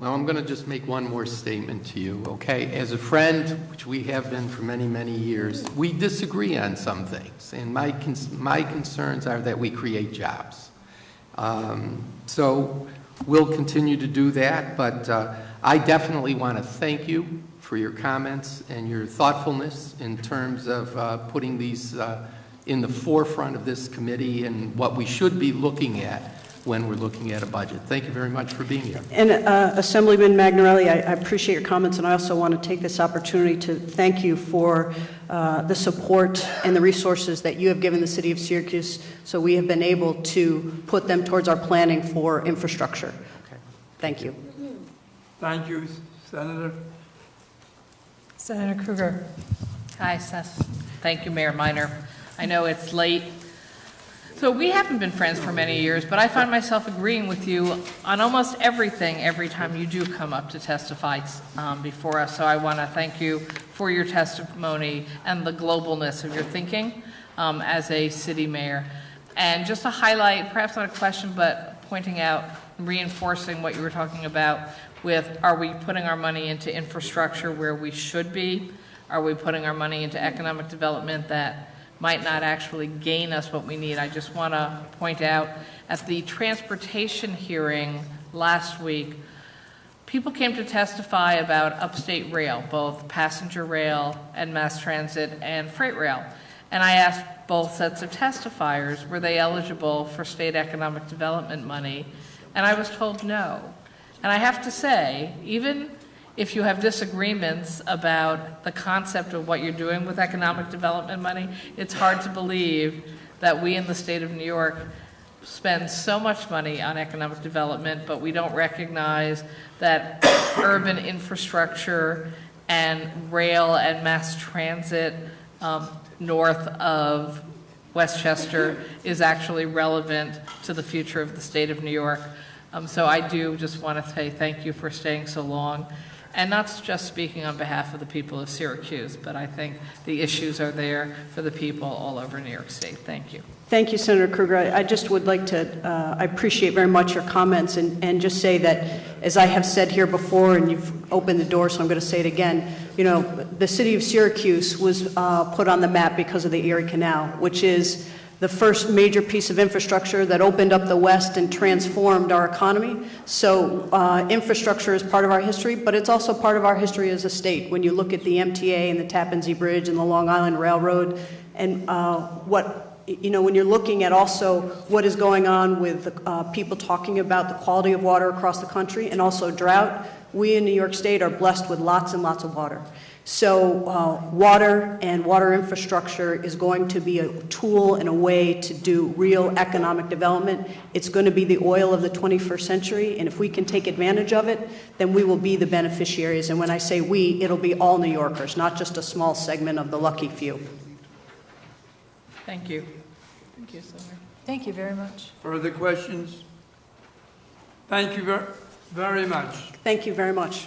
Well, I'm going to just make one more statement to you, okay? As a friend, which we have been for many, many years, we disagree on some things, and my concerns are that we create jobs. So we'll continue to do that, but I definitely want to thank you for your comments and your thoughtfulness in terms of putting these in the forefront of this committee and what we should be looking at when we're looking at a budget. Thank you very much for being here. And Assemblyman Magnarelli, I appreciate your comments, and I also want to take this opportunity to thank you for the support and the resources that you have given the City of Syracuse, so we have been able to put them towards our planning for infrastructure. Okay. Thank you. Thank you, Senator. Senator Kruger. Hi, Seth. Thank you, Mayor Minor. I know it's late. So we haven't been friends for many years, but I find myself agreeing with you on almost everything every time you do come up to testify before us. So I want to thank you for your testimony and the globalness of your thinking as a city mayor. And just to highlight, perhaps not a question, but pointing out and reinforcing what you were talking about with, are we putting our money into infrastructure where we should be? Are we putting our money into economic development that might not actually gain us what we need? I just want to point out at the transportation hearing last week, people came to testify about upstate rail, both passenger rail and mass transit and freight rail. And I asked both sets of testifiers, were they eligible for state economic development money? And I was told no. And I have to say, even if you have disagreements about the concept of what you're doing with economic development money, it's hard to believe that we in the state of New York spend so much money on economic development, but we don't recognize that urban infrastructure and rail and mass transit north of Westchester is actually relevant to the future of the state of New York. So I do just want to say thank you for staying so long. And not just speaking on behalf of the people of Syracuse, but I think the issues are there for the people all over New York State. Thank you. Thank you, Senator Kruger. I just would like to, I appreciate very much your comments and just say that, as I have said here before, and you've opened the door, so I'm going to say it again, you know, the city of Syracuse was put on the map because of the Erie Canal, which is the first major piece of infrastructure that opened up the West and transformed our economy. So infrastructure is part of our history, but it's also part of our history as a state. When you look at the MTA and the Tappan Zee Bridge and the Long Island Railroad, and when you're looking at also what is going on with people talking about the quality of water across the country and also drought, we in New York State are blessed with lots and lots of water. So water and water infrastructure is going to be a tool and a way to do real economic development. It's going to be the oil of the 21st century, and if we can take advantage of it, then we will be the beneficiaries. And when I say we, it'll be all New Yorkers, not just a small segment of the lucky few. Thank you. Thank you, Senator. Thank you very much. Further questions? Thank you very much. Thank you very much.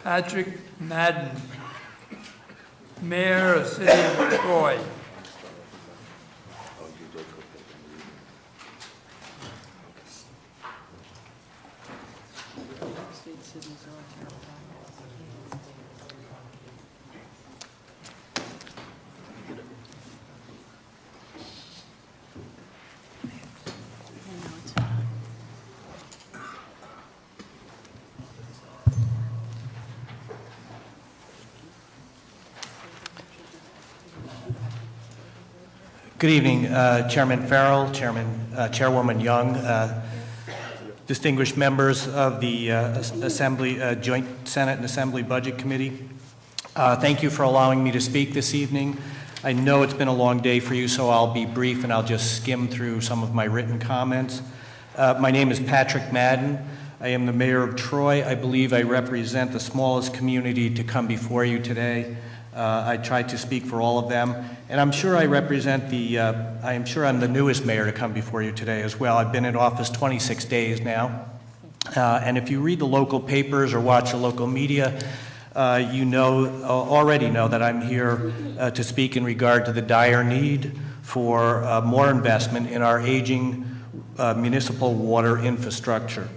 Patrick Madden, Mayor of City of Troy. Good evening, Chairman Farrell, Chairwoman Young, distinguished members of the Assembly, Joint Senate and Assembly Budget Committee. Thank you for allowing me to speak this evening. I know it's been a long day for you, so I'll be brief and I'll just skim through some of my written comments. My name is Patrick Madden. I am the mayor of Troy. I believe I represent the smallest community to come before you today. I tried to speak for all of them, and I'm sure I represent I'm sure I'm the newest mayor to come before you today as well. I've been in office 26 days now, and if you read the local papers or watch the local media, you already know that I'm here to speak in regard to the dire need for more investment in our aging municipal water infrastructure.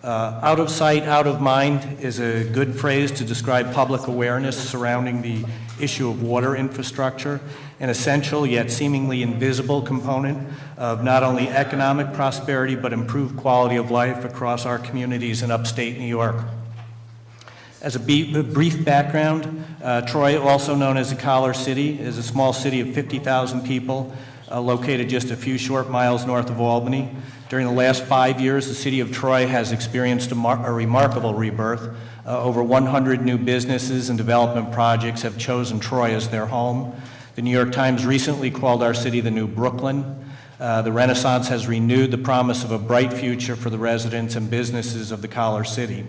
Out of sight, out of mind is a good phrase to describe public awareness surrounding the issue of water infrastructure, an essential yet seemingly invisible component of not only economic prosperity but improved quality of life across our communities in upstate New York. As a brief background, Troy, also known as the Collar City, is a small city of 50,000 people located just a few short miles north of Albany. During the last 5 years, the city of Troy has experienced a remarkable rebirth. Over 100 new businesses and development projects have chosen Troy as their home. The New York Times recently called our city the new Brooklyn. The Renaissance has renewed the promise of a bright future for the residents and businesses of the Collar City.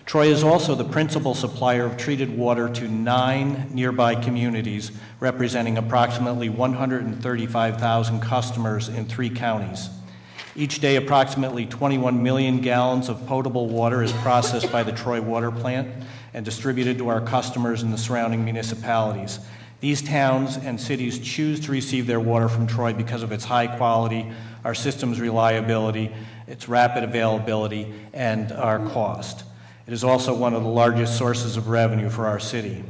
Troy is also the principal supplier of treated water to 9 nearby communities, representing approximately 135,000 customers in 3 counties. Each day, approximately 21 million gallons of potable water is processed by the Troy Water Plant and distributed to our customers in the surrounding municipalities. These towns and cities choose to receive their water from Troy because of its high quality, our system's reliability, its rapid availability, and our cost. It is also one of the largest sources of revenue for our city.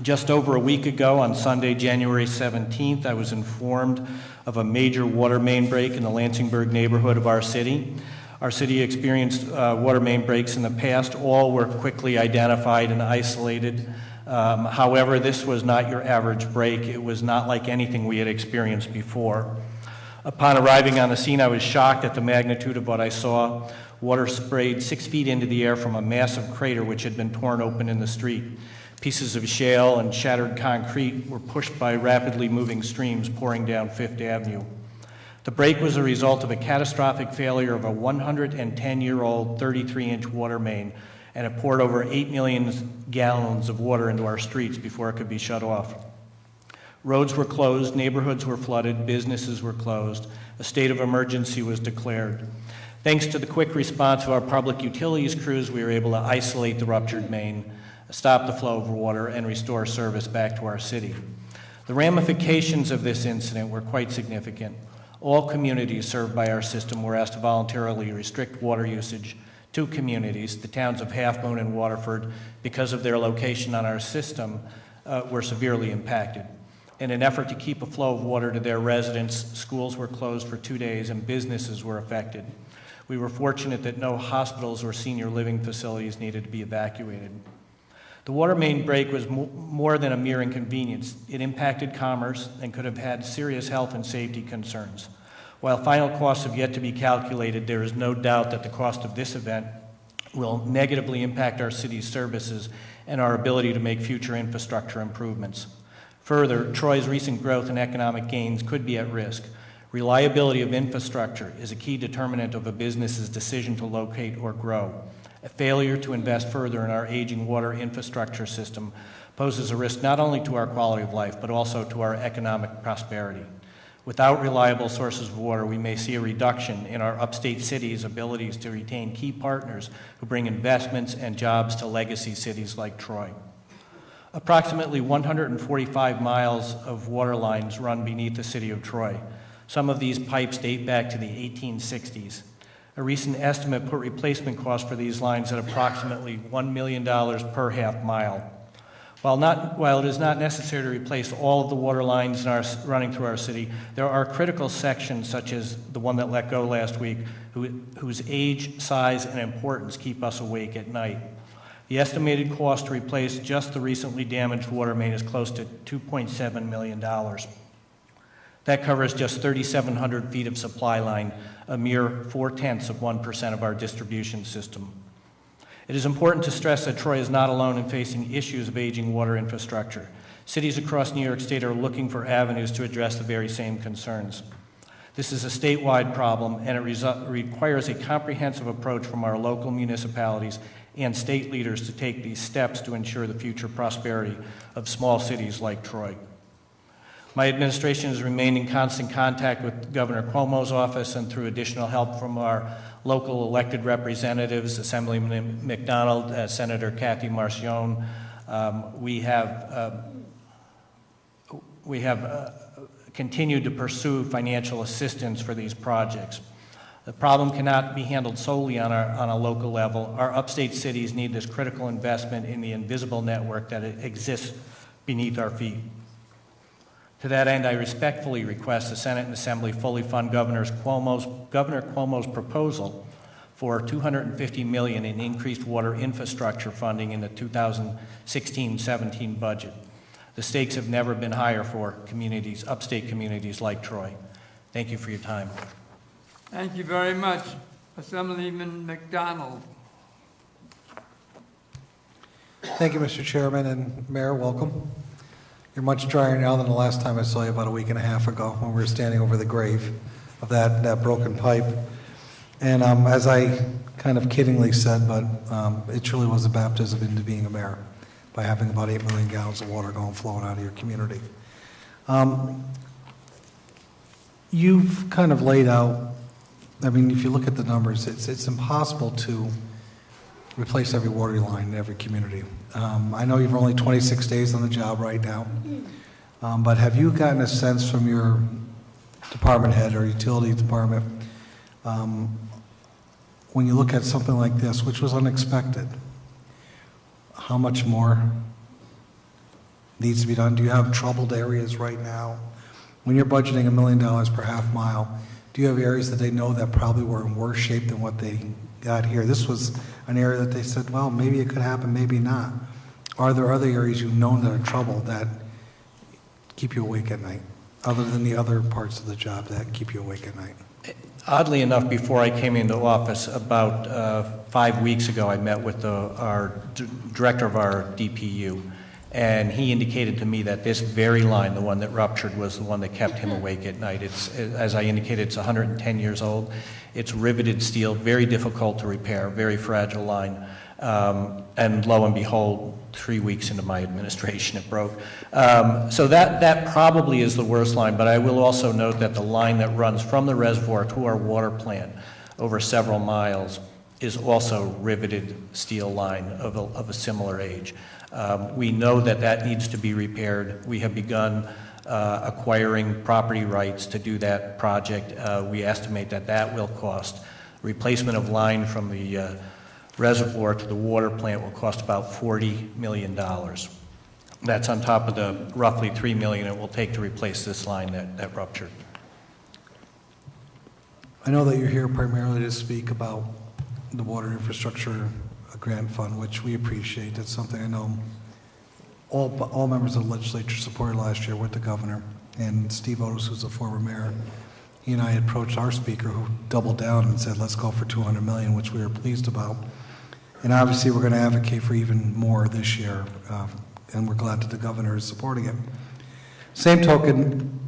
Just over a week ago, on Sunday, January 17th, I was informed of a major water main break in the Lansingburg neighborhood of our city. Our city experienced water main breaks in the past. All were quickly identified and isolated. However, this was not your average break. It was not like anything we had experienced before. Upon arriving on the scene, I was shocked at the magnitude of what I saw. Water sprayed 6 feet into the air from a massive crater which had been torn open in the street. Pieces of shale and shattered concrete were pushed by rapidly moving streams pouring down Fifth Avenue. The break was a result of a catastrophic failure of a 110-year-old 33-inch water main, and it poured over 8 million gallons of water into our streets before it could be shut off. Roads were closed, neighborhoods were flooded, businesses were closed. A state of emergency was declared. Thanks to the quick response of our public utilities crews, we were able to isolate the ruptured main, stop the flow of water, and restore service back to our city. The ramifications of this incident were quite significant. All communities served by our system were asked to voluntarily restrict water usage. 2 communities, the towns of Half Moon and Waterford, because of their location on our system, were severely impacted. In an effort to keep a flow of water to their residents, schools were closed for 2 days and businesses were affected. We were fortunate that no hospitals or senior living facilities needed to be evacuated. The water main break was more than a mere inconvenience. It impacted commerce and could have had serious health and safety concerns. While final costs have yet to be calculated, there is no doubt that the cost of this event will negatively impact our city's services and our ability to make future infrastructure improvements. Further, Troy's recent growth and economic gains could be at risk. Reliability of infrastructure is a key determinant of a business's decision to locate or grow. A failure to invest further in our aging water infrastructure system poses a risk not only to our quality of life, but also to our economic prosperity. Without reliable sources of water, we may see a reduction in our upstate cities' abilities to retain key partners who bring investments and jobs to legacy cities like Troy. Approximately 145 miles of water lines run beneath the city of Troy. Some of these pipes date back to the 1860s. A recent estimate put replacement costs for these lines at approximately $1 million per half mile. While it is not necessary to replace all of the water lines running through our city, there are critical sections, such as the one that let go last week, whose age, size, and importance keep us awake at night. The estimated cost to replace just the recently damaged water main is close to $2.7 million. That covers just 3,700 feet of supply line, a mere 0.4% of our distribution system. It is important to stress that Troy is not alone in facing issues of aging water infrastructure. Cities across New York State are looking for avenues to address the very same concerns. This is a statewide problem, and it requires a comprehensive approach from our local municipalities and state leaders to take these steps to ensure the future prosperity of small cities like Troy. My administration has remained in constant contact with Governor Cuomo's office, and through additional help from our local elected representatives, Assemblyman McDonald, Senator Kathy Marcion, we have continue to pursue financial assistance for these projects. The problem cannot be handled solely on a local level. Our upstate cities need this critical investment in the invisible network that exists beneath our feet. To that end, I respectfully request the Senate and Assembly fully fund Governor Cuomo's proposal for $250 million in increased water infrastructure funding in the 2016-17 budget. The stakes have never been higher for communities, upstate communities like Troy. Thank you for your time. Thank you very much. Assemblyman McDonald. Thank you, Mr. Chairman, and Mayor, welcome. You're much drier now than the last time I saw you about a week and a half ago when we were standing over the grave of that broken pipe. And as I kind of kiddingly said, but it truly was a baptism into being a mayor by having about 8 million gallons of water flowing out of your community. You've kind of laid out, I mean, if you look at the numbers, it's impossible to replace every water line in every community. I know you've only 26 days on the job right now, but have you gotten a sense from your department head or utility department, when you look at something like this, which was unexpected, how much more needs to be done? Do you have troubled areas right now? When you're budgeting $1 million per half mile, do you have areas that they know that probably were in worse shape than what they got here? This was an area that they said, well, maybe it could happen, maybe not. Are there other areas you've known that are troubled that keep you awake at night, other than the other parts of the job that keep you awake at night? Oddly enough, before I came into office, about 5 weeks ago, I met with our director of our DPU, and he indicated to me that this very line, the one that ruptured, was the one that kept him awake at night. It's, as I indicated, it's 110 years old. It's riveted steel, very difficult to repair, very fragile line. And lo and behold, 3 weeks into my administration, it broke. So that probably is the worst line, but I will also note that the line that runs from the reservoir to our water plant over several miles is also riveted steel line of a similar age. We know that needs to be repaired. We have begun acquiring property rights to do that project. We estimate that will cost, replacement of line from the reservoir to the water plant will cost about $40 million. That's on top of the roughly $3 million it will take to replace this line that ruptured. I know that you're here primarily to speak about the water infrastructure grant fund, which we appreciate. That's something I know all members of the legislature supported last year with the governor. And Steve Otis, who's a former mayor, he and I approached our speaker, who doubled down and said, let's go for $200 million, which we were pleased about. And obviously, we're going to advocate for even more this year, and we're glad that the governor is supporting it. Same token,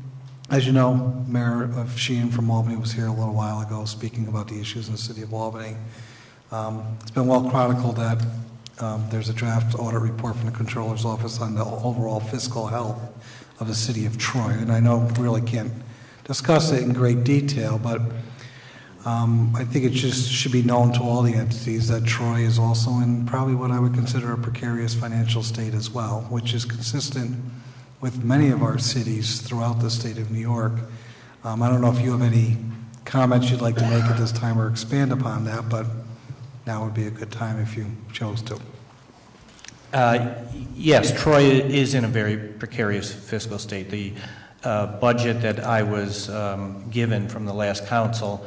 as you know, Mayor of Sheehan from Albany was here a little while ago speaking about the issues in the city of Albany. It's been well chronicled that there's a draft audit report from the Comptroller's Office on the overall fiscal health of the city of Troy, and I know we really can't discuss it in great detail, but I think it just should be known to all the entities that Troy is also in probably what I would consider a precarious financial state as well, which is consistent with many of our cities throughout the state of New York. I don't know if you have any comments you'd like to make at this time or expand upon that, but now would be a good time if you chose to. Yes, Troy is in a very precarious fiscal state. The budget that I was given from the last council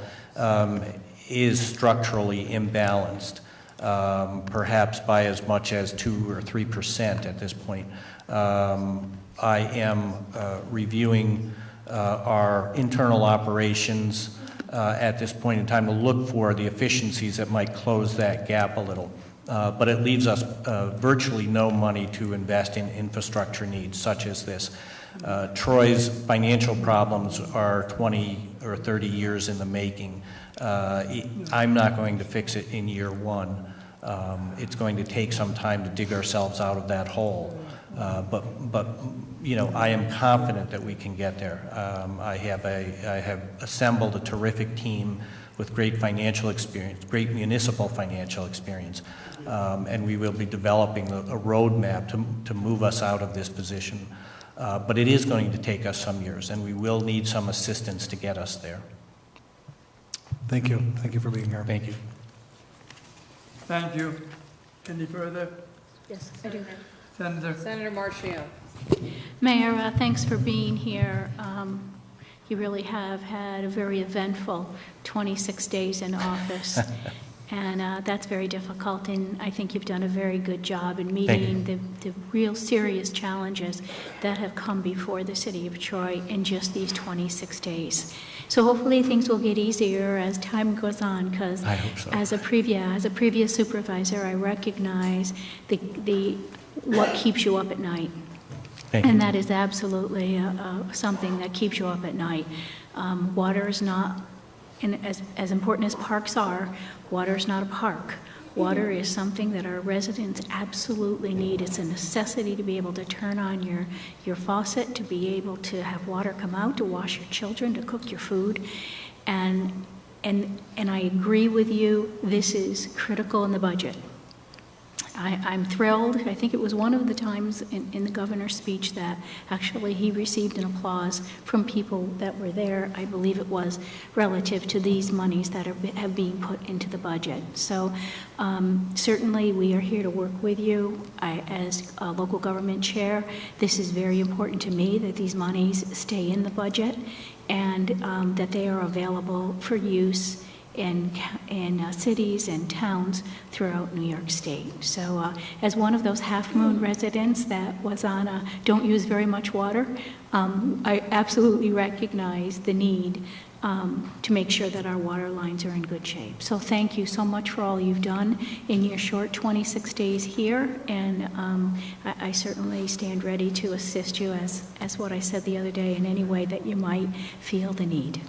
is structurally imbalanced, perhaps by as much as 2 or 3% at this point. I am reviewing our internal operations at this point in time to look for the efficiencies that might close that gap a little. But it leaves us virtually no money to invest in infrastructure needs such as this. Troy's financial problems are 20 or 30 years in the making. I'm not going to fix it in year one. It's going to take some time to dig ourselves out of that hole. But you know, I am confident that we can get there. I have assembled a terrific team with great financial experience, great municipal financial experience, and we will be developing a roadmap to move us out of this position. But it is going to take us some years, and we will need some assistance to get us there. Thank you. Thank you for being here. Thank you. Thank you. Any further? Yes, I do. Senator Marcio. Mayor, thanks for being here. You really have had a very eventful 26 days in office, and that's very difficult, and I think you've done a very good job in meeting the real serious challenges that have come before the city of Troy in just these 26 days. So hopefully things will get easier as time goes on, because as a previous supervisor, I recognize what keeps you up at night. And that is absolutely something that keeps you up at night. Water is not, and as important as parks are, water is not a park. Water is something that our residents absolutely need. It's a necessity to be able to turn on your faucet, to be able to have water come out, to wash your children, to cook your food. And I agree with you, this is critical in the budget. I'm thrilled. I think it was one of the times in the governor's speech that actually he received an applause from people that were there. I believe it was relative to these monies that have been put into the budget. So certainly we are here to work with you. As a local government chair, this is very important to me that these monies stay in the budget and that they are available for use in cities and towns throughout New York State. So as one of those Half Moon residents that was on don't use very much water, I absolutely recognize the need to make sure that our water lines are in good shape. So thank you so much for all you've done in your short 26 days here, and I certainly stand ready to assist you as what I said the other day in any way that you might feel the need.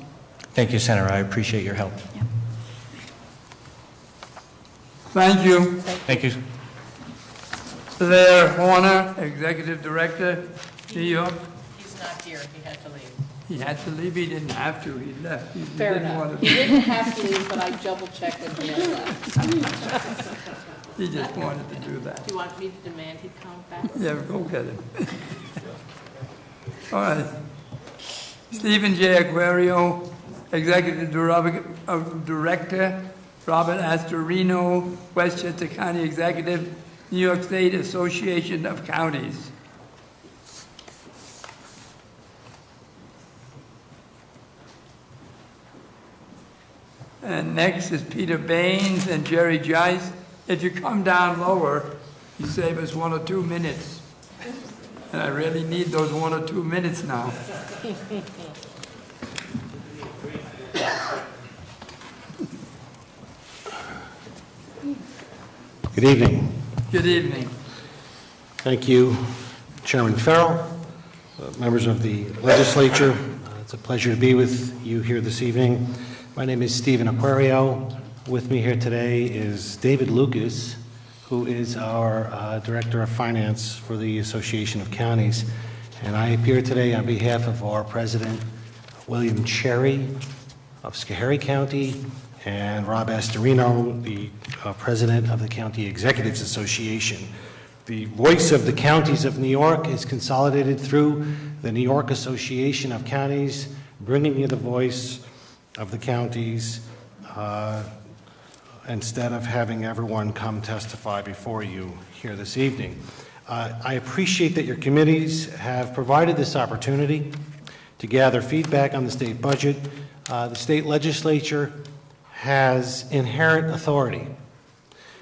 Thank you, Senator. I appreciate your help. Yeah. Thank you. Thank you. Claire Horner, Executive Director, New York. He's not here. He had to leave. He had to leave. He didn't have to. He left. He Fair didn't enough. want He to. didn't have to leave, but I double-checked and he had left. He just wanted to do that. Do you want me to demand he come back? Yeah, go get him. All right. Stephen J. Aquario, Executive Director, Robert Astorino, Westchester County Executive, New York State Association of Counties. And next is Peter Baines and Jerry Jice. If you come down lower, you save us 1 or 2 minutes. And I really need those 1 or 2 minutes now. Good evening. Good evening. Thank you, Chairman Farrell, members of the legislature. It's a pleasure to be with you here this evening. My name is Stephen Aquario. With me here today is David Lucas, who is our Director of Finance for the Association of Counties. And I appear today on behalf of our President, William Cherry of Schoharie County, and Rob Astorino, the President of the County Executives Association. The voice of the counties of New York is consolidated through the New York Association of Counties, bringing you the voice of the counties instead of having everyone come testify before you here this evening. I appreciate that your committees have provided this opportunity to gather feedback on the state budget. The state legislature has inherent authority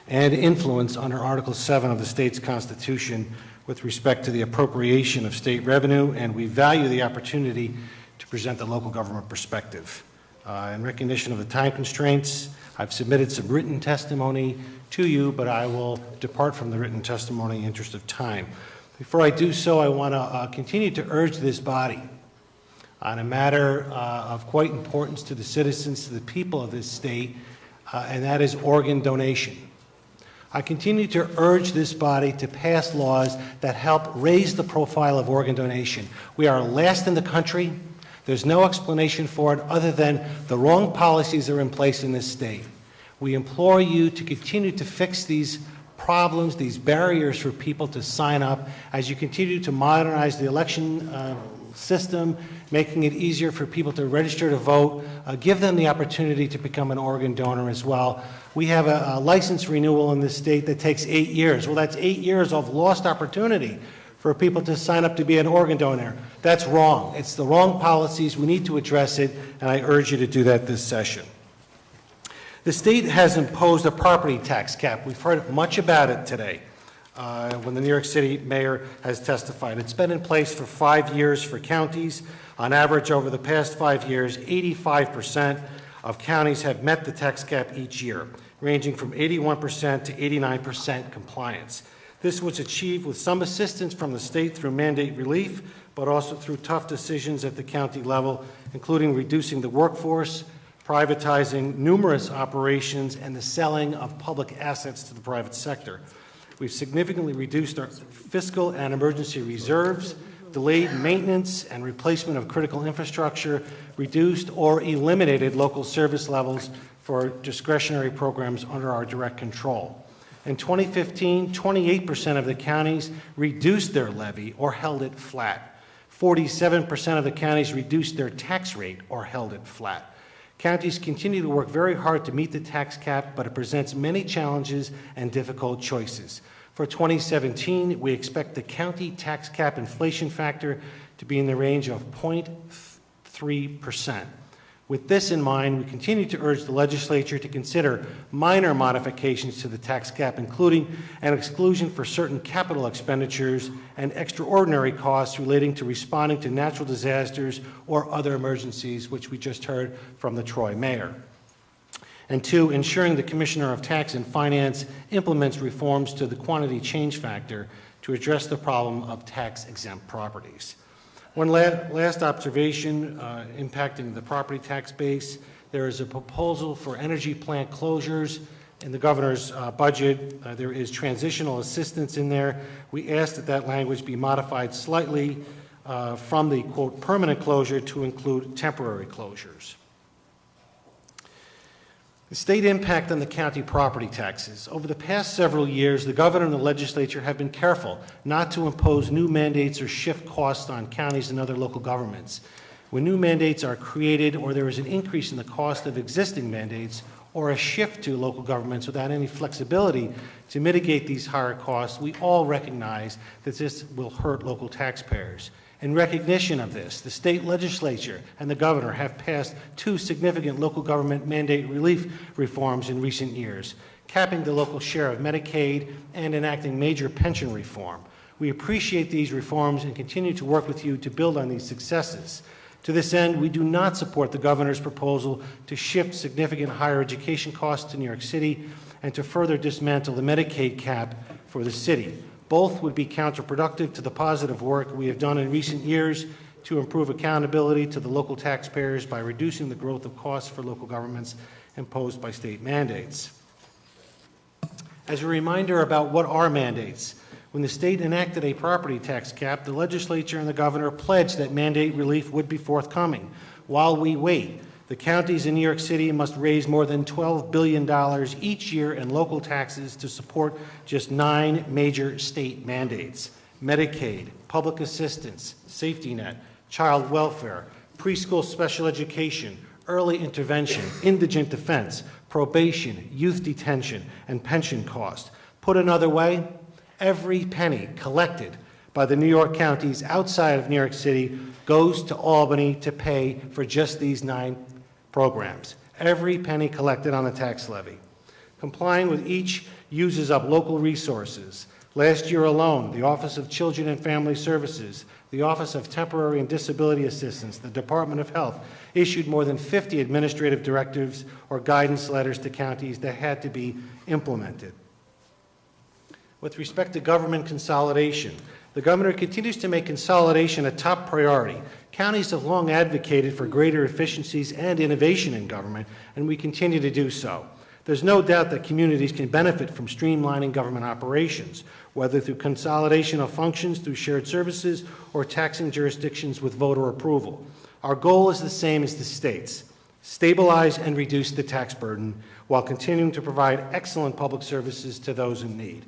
and influence under Article 7 of the state's Constitution with respect to the appropriation of state revenue, and we value the opportunity to present the local government perspective. In recognition of the time constraints, I've submitted some written testimony to you, but I will depart from the written testimony in the interest of time. Before I do so, I want to continue to urge this body on a matter of quite importance to the citizens, to the people of this state, and that is organ donation. I continue to urge this body to pass laws that help raise the profile of organ donation. We are last in the country. There's no explanation for it other than the wrong policies are in place in this state. We implore you to continue to fix these problems, these barriers for people to sign up as you continue to modernize the election system, making it easier for people to register to vote, give them the opportunity to become an organ donor as well. We have a license renewal in this state that takes 8 years. Well, that's 8 years of lost opportunity for people to sign up to be an organ donor. That's wrong. It's the wrong policies. We need to address it, and I urge you to do that this session. The state has imposed a property tax cap. We've heard much about it today when the New York City mayor has testified. It's been in place for 5 years for counties. On average, over the past 5 years, 85% of counties have met the tax cap each year, ranging from 81% to 89% compliance. This was achieved with some assistance from the state through mandate relief, but also through tough decisions at the county level, including reducing the workforce, privatizing numerous operations, and the selling of public assets to the private sector. We've significantly reduced our fiscal and emergency reserves, delayed maintenance and replacement of critical infrastructure, reduced or eliminated local service levels for discretionary programs under our direct control. In 2015, 28% of the counties reduced their levy or held it flat. 47% of the counties reduced their tax rate or held it flat. Counties continue to work very hard to meet the tax cap, but it presents many challenges and difficult choices. For 2017, we expect the county tax cap inflation factor to be in the range of 0.3%. With this in mind, we continue to urge the legislature to consider minor modifications to the tax cap, including an exclusion for certain capital expenditures and extraordinary costs relating to responding to natural disasters or other emergencies, which we just heard from the Troy mayor. And 2, ensuring the Commissioner of Tax and Finance implements reforms to the quantity change factor to address the problem of tax-exempt properties. One last observation impacting the property tax base. There is a proposal for energy plant closures in the governor's budget. There is transitional assistance in there. We ask that that language be modified slightly from the, quote, permanent closure to include temporary closures. The state impact on the county property taxes. Over the past several years, the governor and the legislature have been careful not to impose new mandates or shift costs on counties and other local governments. When new mandates are created or there is an increase in the cost of existing mandates or a shift to local governments without any flexibility to mitigate these higher costs, we all recognize that this will hurt local taxpayers. In recognition of this, the state legislature and the governor have passed 2 significant local government mandate relief reforms in recent years, capping the local share of Medicaid and enacting major pension reform. We appreciate these reforms and continue to work with you to build on these successes. To this end, we do not support the governor's proposal to shift significant higher education costs to New York City and to further dismantle the Medicaid cap for the city. Both would be counterproductive to the positive work we have done in recent years to improve accountability to the local taxpayers by reducing the growth of costs for local governments imposed by state mandates. As a reminder about what are mandates, when the state enacted a property tax cap, the legislature and the governor pledged that mandate relief would be forthcoming. While we wait, the counties in New York City must raise more than $12 billion each year in local taxes to support just 9 major state mandates: Medicaid, public assistance, safety net, child welfare, preschool special education, early intervention, indigent defense, probation, youth detention, and pension costs. Put another way, every penny collected by the New York counties outside of New York City goes to Albany to pay for just these 9 programs. Every penny collected on the tax levy. Complying with each uses up local resources. Last year alone, the Office of Children and Family Services, the Office of Temporary and Disability Assistance, the Department of Health issued more than 50 administrative directives or guidance letters to counties that had to be implemented. With respect to government consolidation, the governor continues to make consolidation a top priority. Counties have long advocated for greater efficiencies and innovation in government, and we continue to do so. There's no doubt that communities can benefit from streamlining government operations, whether through consolidation of functions through shared services or taxing jurisdictions with voter approval. Our goal is the same as the state's: stabilize and reduce the tax burden while continuing to provide excellent public services to those in need.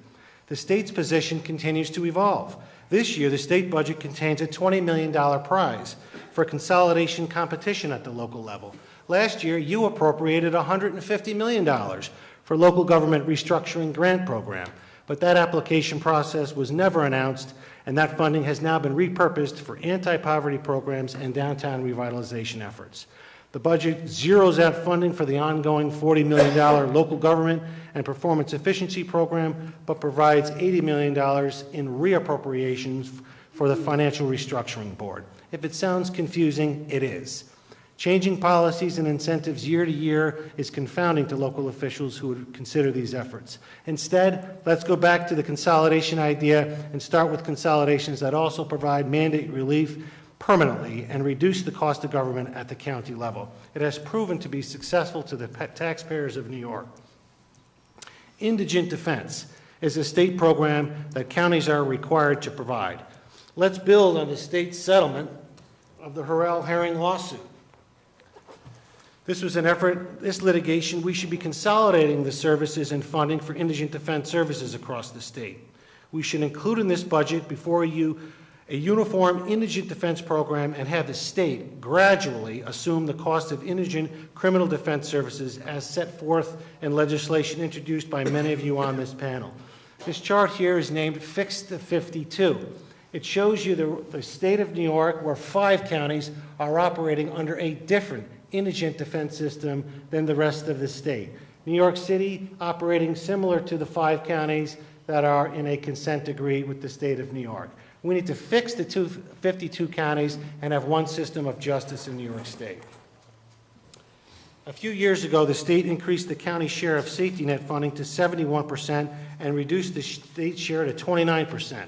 The state's position continues to evolve. This year, the state budget contains a $20 million prize for consolidation competition at the local level. Last year, you appropriated $150 million for local government restructuring grant program, but that application process was never announced, and that funding has now been repurposed for anti-poverty programs and downtown revitalization efforts. The budget zeroes out funding for the ongoing $40 million local government and performance efficiency program, but provides $80 million in reappropriations for the Financial Restructuring Board. If it sounds confusing, it is. Changing policies and incentives year to year is confounding to local officials who would consider these efforts. Instead, let's go back to the consolidation idea and start with consolidations that also provide mandate relief permanently and reduce the cost of government at the county level. It has proven to be successful to the taxpayers of New York. Indigent defense is a state program that counties are required to provide. Let's build on the state's settlement of the Harrell Herring lawsuit. This was an effort, this litigation, we should be consolidating the services and funding for indigent defense services across the state. We should include in this budget before you a uniform indigent defense program and have the state gradually assume the cost of indigent criminal defense services as set forth in legislation introduced by many of you on this panel. This chart here is named Fix the 52. It shows you the state of New York where 5 counties are operating under a different indigent defense system than the rest of the state. New York City operating similar to the 5 counties that are in a consent decree with the state of New York. We need to fix the 52 counties and have one system of justice in New York State. A few years ago, the state increased the county share of safety net funding to 71% and reduced the state share to 29%.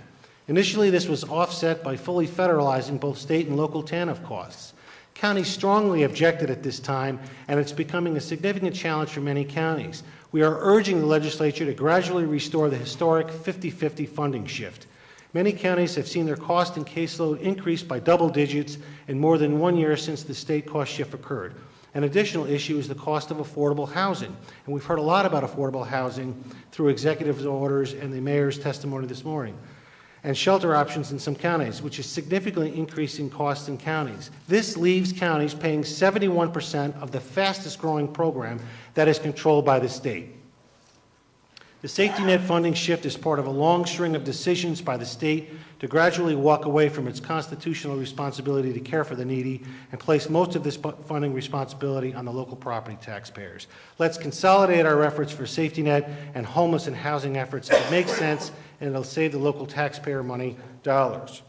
Initially, this was offset by fully federalizing both state and local TANF costs. Counties strongly objected at this time, and it's becoming a significant challenge for many counties. We are urging the legislature to gradually restore the historic 50-50 funding shift. Many counties have seen their cost and caseload increase by double digits in more than 1 year since the state cost shift occurred. An additional issue is the cost of affordable housing, and we've heard a lot about affordable housing through executive orders and the mayor's testimony this morning, and shelter options in some counties, which is significantly increasing costs in counties. This leaves counties paying 71% of the fastest growing program that is controlled by the state. The safety net funding shift is part of a long string of decisions by the state to gradually walk away from its constitutional responsibility to care for the needy and place most of this funding responsibility on the local property taxpayers. Let's consolidate our efforts for safety net and homeless and housing efforts. It makes sense, and it'll save the local taxpayer money dollars.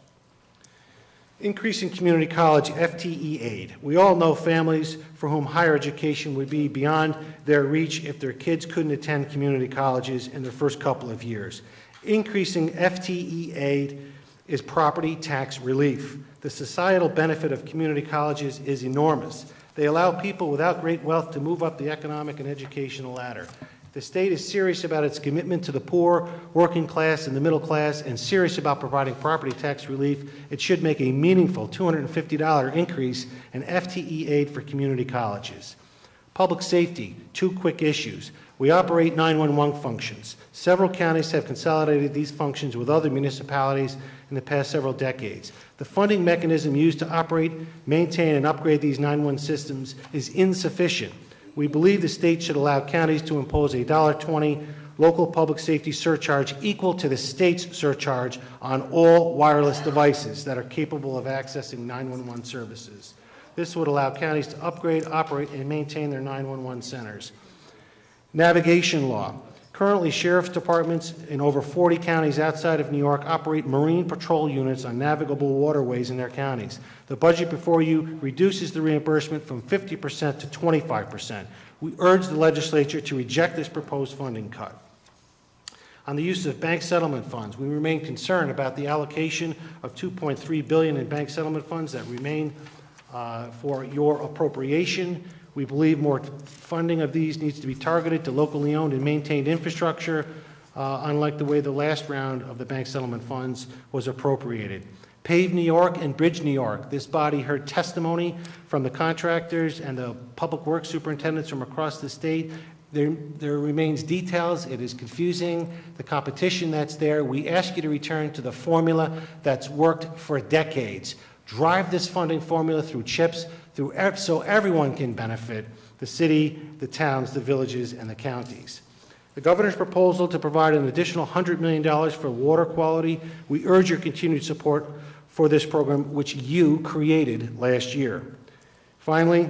Increasing community college FTE aid. We all know families for whom higher education would be beyond their reach if their kids couldn't attend community colleges in their first couple of years. Increasing FTE aid is property tax relief. The societal benefit of community colleges is enormous. They allow people without great wealth to move up the economic and educational ladder. The state is serious about its commitment to the poor, working class, and the middle class, and serious about providing property tax relief. It should make a meaningful $250 increase in FTE aid for community colleges. Public safety, 2 quick issues. We operate 911 functions. Several counties have consolidated these functions with other municipalities in the past several decades. The funding mechanism used to operate, maintain, and upgrade these 911 systems is insufficient. We believe the state should allow counties to impose a $1.20 local public safety surcharge equal to the state's surcharge on all wireless devices that are capable of accessing 911 services. This would allow counties to upgrade, operate, and maintain their 911 centers. Navigation law. Currently, sheriff's departments in over 40 counties outside of New York operate marine patrol units on navigable waterways in their counties. The budget before you reduces the reimbursement from 50% to 25%. We urge the legislature to reject this proposed funding cut. On the use of bank settlement funds, we remain concerned about the allocation of $2.3 billion in bank settlement funds that remain for your appropriation. We believe more funding of these needs to be targeted to locally owned and maintained infrastructure, unlike the way the last round of the bank settlement funds was appropriated. Pave New York and Bridge New York. This body heard testimony from the contractors and the public works superintendents from across the state. There remains details. It is confusing, the competition that's there. We ask you to return to the formula that's worked for decades. Drive this funding formula through CHIPS, so everyone can benefit, the city, the towns, the villages, and the counties. The governor's proposal to provide an additional $100 million for water quality, we urge your continued support for this program, which you created last year. Finally,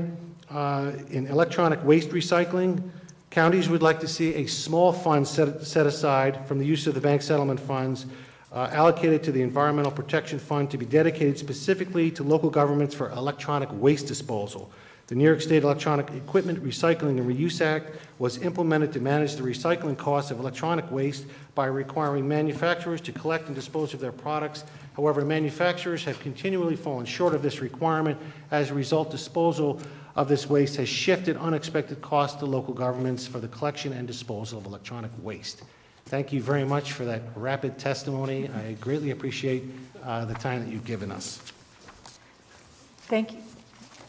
in electronic waste recycling, counties would like to see a small fund set aside from the use of the bank settlement funds allocated to the Environmental Protection Fund to be dedicated specifically to local governments for electronic waste disposal. The New York State Electronic Equipment Recycling and Reuse Act was implemented to manage the recycling costs of electronic waste by requiring manufacturers to collect and dispose of their products. However, manufacturers have continually fallen short of this requirement. As a result, disposal of this waste has shifted unexpected costs to local governments for the collection and disposal of electronic waste. Thank you very much for that rapid testimony. I greatly appreciate the time that you've given us. Thank you.